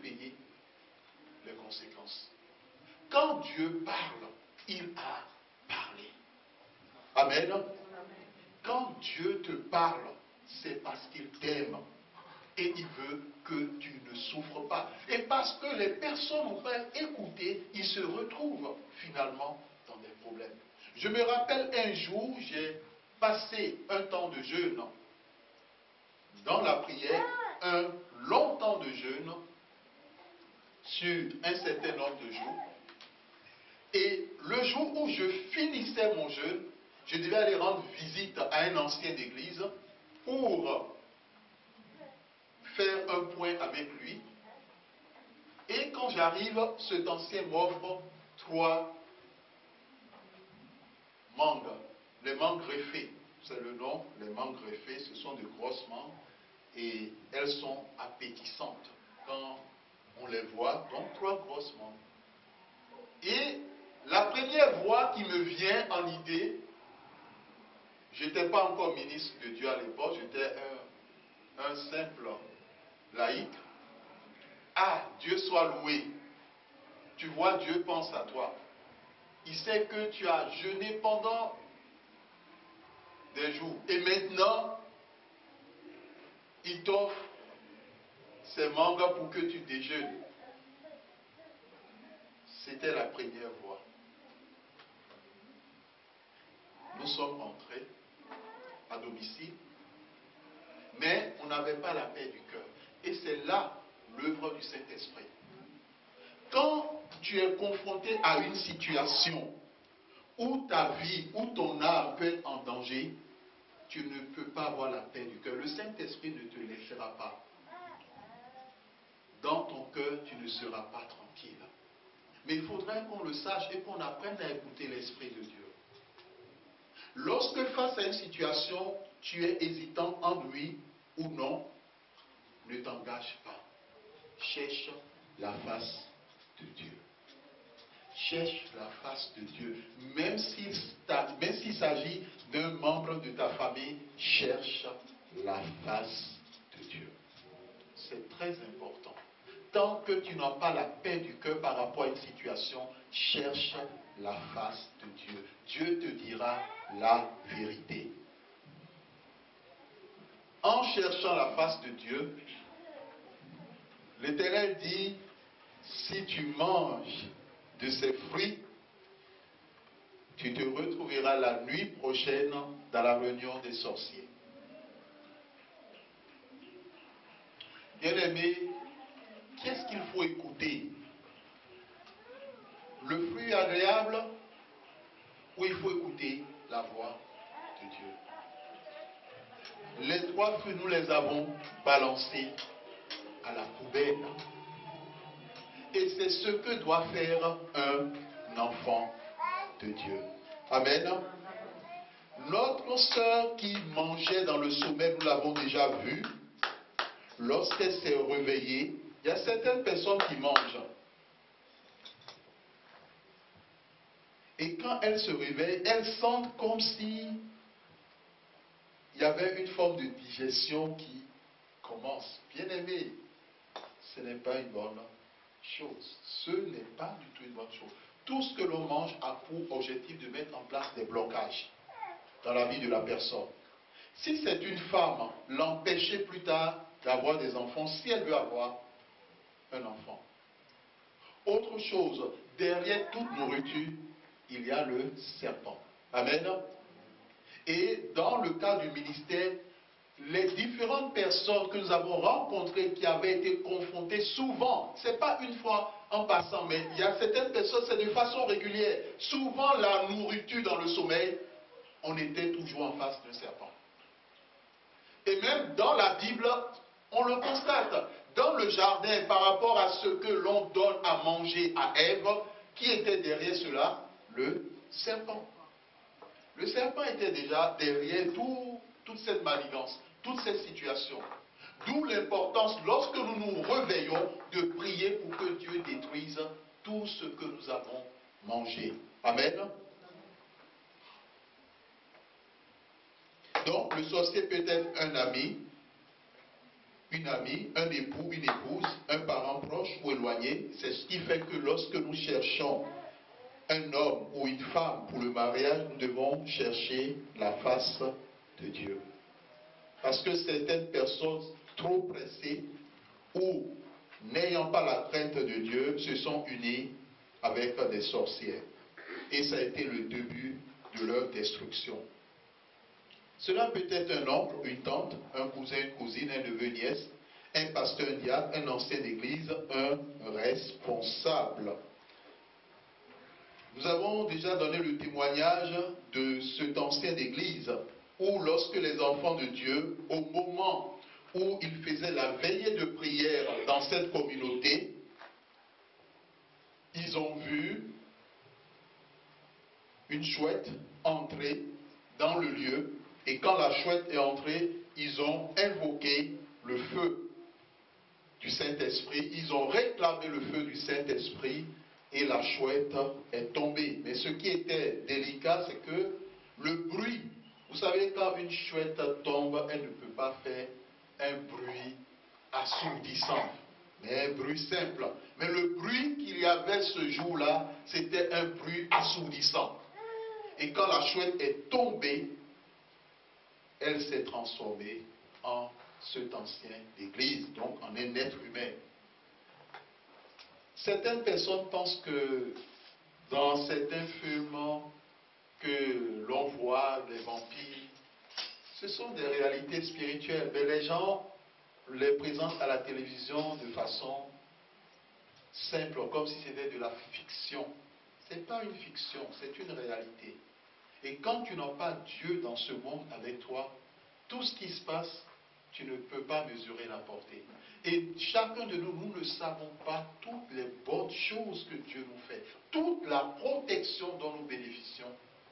payer les conséquences. Quand Dieu parle, il a parlé. Amen. Quand Dieu te parle, c'est parce qu'il t'aime. Et il veut que tu ne souffres pas. Et parce que les personnes n'ont pas écouté, ils se retrouvent finalement dans des problèmes. Je me rappelle un jour, j'ai passé un temps de jeûne dans la prière, un long temps de jeûne sur un certain nombre de jours. Et le jour où je finissais mon jeûne, je devais aller rendre visite à un ancien d'église pour faire un point avec lui. Et quand j'arrive, cet ancien m'offre 3 mangues. Les mangues greffées, c'est le nom, les mangues greffées, ce sont de grosses mangues et elles sont appétissantes quand on les voit, donc 3 grosses mangues. Et la première voix qui me vient en idée, je n'étais pas encore ministre de Dieu à l'époque, j'étais un simple laïc. Ah, Dieu soit loué. Tu vois, Dieu pense à toi. Il sait que tu as jeûné pendant des jours. Et maintenant, il t'offre ces mangas pour que tu déjeunes. C'était la première voie. Nous sommes entrés à domicile, mais on n'avait pas la paix du cœur. Et c'est là l'œuvre du Saint-Esprit. Quand tu es confronté à une situation où ta vie, où ton âme peut être en danger, tu ne peux pas avoir la paix du cœur. Le Saint-Esprit ne te laissera pas. Dans ton cœur, tu ne seras pas tranquille. Mais il faudrait qu'on le sache et qu'on apprenne à écouter l'Esprit de Dieu. Lorsque face à une situation, tu es hésitant en lui ou non, ne t'engage pas. Cherche la face de Dieu. Cherche la face de Dieu. Même s'il s'agit d'un membre de ta famille, cherche la face de Dieu. C'est très important. Tant que tu n'as pas la paix du cœur par rapport à une situation, cherche la face de Dieu. Dieu te dira la vérité. En cherchant la face de Dieu, l'Éternel dit, si tu manges de ces fruits, tu te retrouveras la nuit prochaine dans la réunion des sorciers. Bien-aimé, qu'est-ce qu'il faut écouter? Le fruit agréable ou il faut écouter la voix de Dieu? Les 3 fruits, nous les avons balancés à la poubelle. Et c'est ce que doit faire un enfant de Dieu. Amen. Notre sœur qui mangeait dans le sommeil, nous l'avons déjà vu, lorsqu'elle s'est réveillée, il y a certaines personnes qui mangent. Et quand elles se réveillent, elles sentent comme si il y avait une forme de digestion qui commence. Bien aimé, ce n'est pas une bonne chose. Ce n'est pas du tout une bonne chose. Tout ce que l'on mange a pour objectif de mettre en place des blocages dans la vie de la personne. Si c'est une femme, l'empêcher plus tard d'avoir des enfants, si elle veut avoir un enfant. Autre chose, derrière toute nourriture, il y a le serpent. Amen. Et dans le cas du ministère, les différentes personnes que nous avons rencontrées qui avaient été confrontées souvent, ce n'est pas une fois en passant, mais il y a certaines personnes, c'est de façon régulière. Souvent, la nourriture dans le sommeil, on était toujours en face d'un serpent. Et même dans la Bible, on le constate. Dans le jardin, par rapport à ce que l'on donne à manger à Ève, qui était derrière cela? Le serpent. Le serpent était déjà derrière toute cette manigance, toute cette situation. D'où l'importance, lorsque nous nous réveillons, de prier pour que Dieu détruise tout ce que nous avons mangé. Amen. Donc, le sorcier peut être un ami, une amie, un époux, une épouse, un parent proche ou éloigné. C'est ce qui fait que lorsque nous cherchons un homme ou une femme pour le mariage, nous devons chercher la face de Dieu. Parce que certaines personnes trop pressées ou n'ayant pas la crainte de Dieu se sont unies avec des sorcières. Et ça a été le début de leur destruction. Cela peut être un oncle, une tante, un cousin, une cousine, un neveu, une nièce, un pasteur, un diacre, un ancien d'église, un responsable. Nous avons déjà donné le témoignage de cet ancien d'église où lorsque les enfants de Dieu, au moment où ils faisaient la veillée de prière dans cette communauté, ils ont vu une chouette entrer dans le lieu, et quand la chouette est entrée, ils ont invoqué le feu du Saint-Esprit, ils ont réclamé le feu du Saint-Esprit, et la chouette est tombée. Mais ce qui était délicat, c'est que le bruit, vous savez, quand une chouette tombe, elle ne peut pas faire un bruit assourdissant, mais un bruit simple. Mais le bruit qu'il y avait ce jour-là, c'était un bruit assourdissant. Et quand la chouette est tombée, elle s'est transformée en cet ancien d'église, donc en un être humain. Certaines personnes pensent que dans certains films que l'on voit, des vampires, ce sont des réalités spirituelles, mais les gens les présentent à la télévision de façon simple, comme si c'était de la fiction. Ce n'est pas une fiction, c'est une réalité. Et quand tu n'as pas Dieu dans ce monde avec toi, tout ce qui se passe, tu ne peux pas mesurer la portée. Et chacun de nous, nous ne savons pas toutes les bonnes choses que Dieu nous fait, toute la protection dont nous bénéficions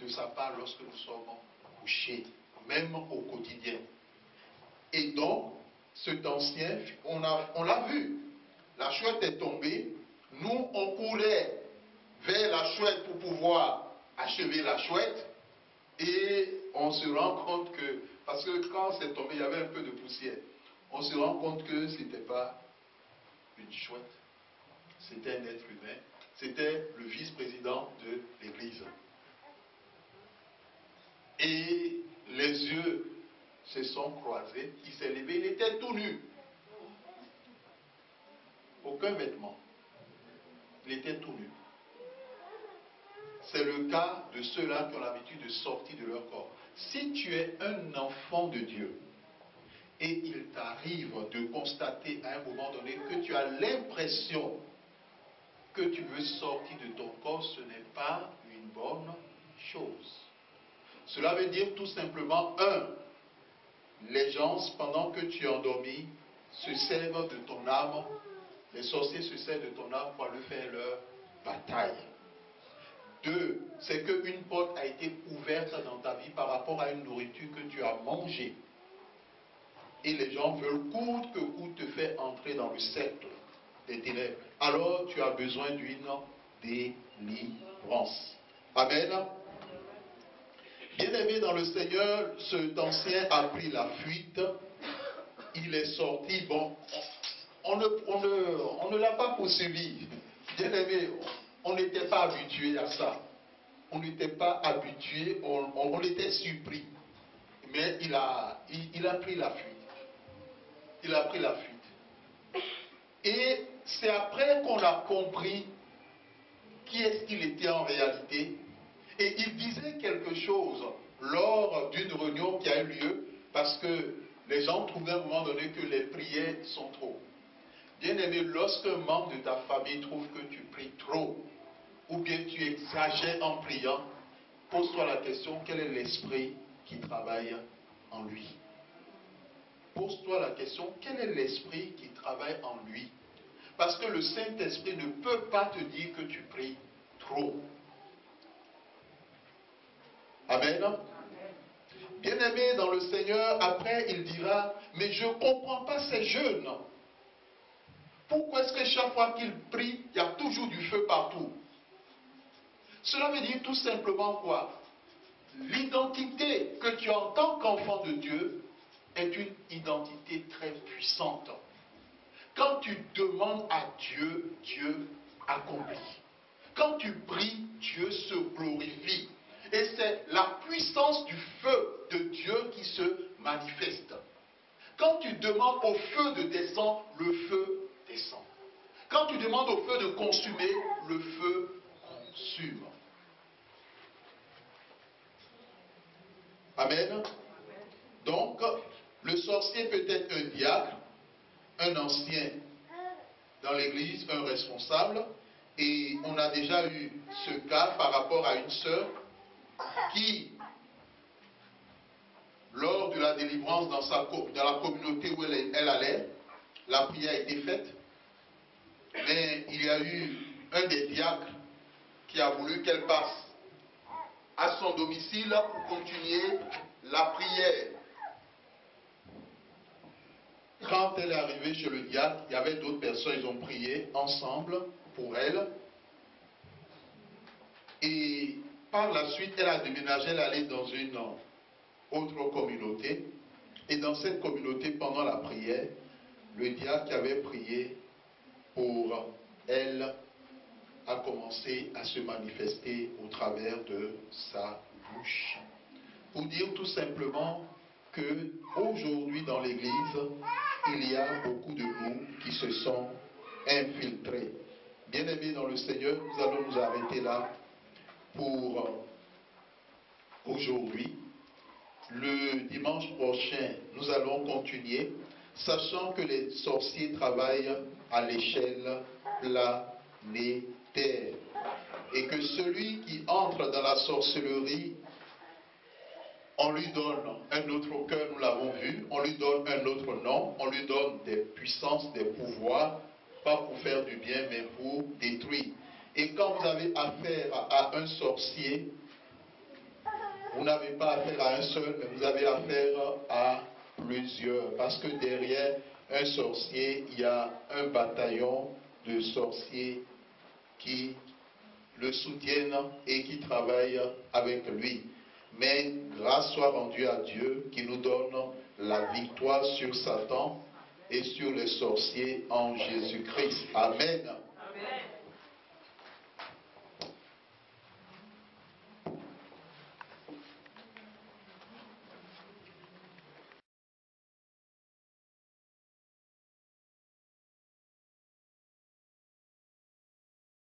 de sa part lorsque nous sommes couchés, même au quotidien. Et donc, cet ancien, on l'a vu, la chouette est tombée, nous on courait vers la chouette pour pouvoir achever la chouette, et on se rend compte que, parce que quand c'est tombé, il y avait un peu de poussière, on se rend compte que ce n'était pas une chouette, c'était un être humain, c'était le vice-président de l'église. Et les yeux se sont croisés, il s'est levé, il était tout nu. Aucun vêtement. Il était tout nu. C'est le cas de ceux-là qui ont l'habitude de sortir de leur corps. Si tu es un enfant de Dieu, et il t'arrive de constater à un moment donné que tu as l'impression que tu veux sortir de ton corps, ce n'est pas une bonne chose. Cela veut dire tout simplement, les gens, pendant que tu es endormi, se servent de ton âme, les sorciers se servent de ton âme pour aller faire leur bataille. 2, c'est qu'une porte a été ouverte dans ta vie par rapport à une nourriture que tu as mangée. Et les gens veulent coûte que coûte te faire entrer dans le cercle des ténèbres. Alors tu as besoin d'une délivrance. Amen. Bien-aimé dans le Seigneur, cet ancien a pris la fuite. Il est sorti. Bon, on ne l'a pas poursuivi. Bien-aimé, on n'était pas habitué à ça. On n'était pas habitué, on était surpris. Mais il a pris la fuite. Il a pris la fuite. Et c'est après qu'on a compris qui est-ce qu'il était en réalité. Et il disait quelque chose lors d'une réunion qui a eu lieu, parce que les gens trouvaient à un moment donné que les prières sont trop. Bien-aimé, lorsqu'un membre de ta famille trouve que tu pries trop, ou bien tu exagères en priant, pose-toi la question, quel est l'esprit qui travaille en lui? Pose-toi la question, quel est l'esprit qui travaille en lui? Parce que le Saint-Esprit ne peut pas te dire que tu pries trop. Amen. Bien-aimé dans le Seigneur, après il dira, mais je ne comprends pas ces jeunes. Pourquoi est-ce que chaque fois qu'ils prient, il y a toujours du feu partout? Cela veut dire tout simplement quoi? L'identité que tu as en tant qu'enfant de Dieu est une identité très puissante. Quand tu demandes à Dieu, Dieu accomplit. Quand tu pries, Dieu se glorifie. Et c'est la puissance du feu de Dieu qui se manifeste. Quand tu demandes au feu de descendre, le feu descend. Quand tu demandes au feu de consumer, le feu consume. Amen. Donc, le sorcier peut être un diacre, un ancien dans l'église, un responsable. Et on a déjà eu ce cas par rapport à une sœur qui, lors de la délivrance dans la communauté où elle allait, la prière a été faite. Mais il y a eu un des diacres qui a voulu qu'elle passe à son domicile pour continuer la prière. Quand elle est arrivée chez le diacre, il y avait d'autres personnes, ils ont prié ensemble pour elle. Et par la suite, elle a déménagé, elle allait dans une autre communauté. Et dans cette communauté, pendant la prière, le diacre qui avait prié pour elle a commencé à se manifester au travers de sa bouche. Pour dire tout simplement que aujourd'hui dans l'église, il y a beaucoup de nous qui se sont infiltrés. Bien-aimés dans le Seigneur, nous allons nous arrêter là pour aujourd'hui. Le dimanche prochain, nous allons continuer, sachant que les sorciers travaillent à l'échelle planétaire. Et que celui qui entre dans la sorcellerie, on lui donne un autre cœur, nous l'avons vu, on lui donne un autre nom, on lui donne des puissances, des pouvoirs, pas pour faire du bien, mais pour détruire. Et quand vous avez affaire à un sorcier, vous n'avez pas affaire à un seul, mais vous avez affaire à plusieurs. Parce que derrière un sorcier, il y a un bataillon de sorciers qui le soutiennent et qui travaillent avec lui. Mais grâce soit rendue à Dieu qui nous donne la victoire sur Satan et sur les sorciers en Jésus-Christ. Amen.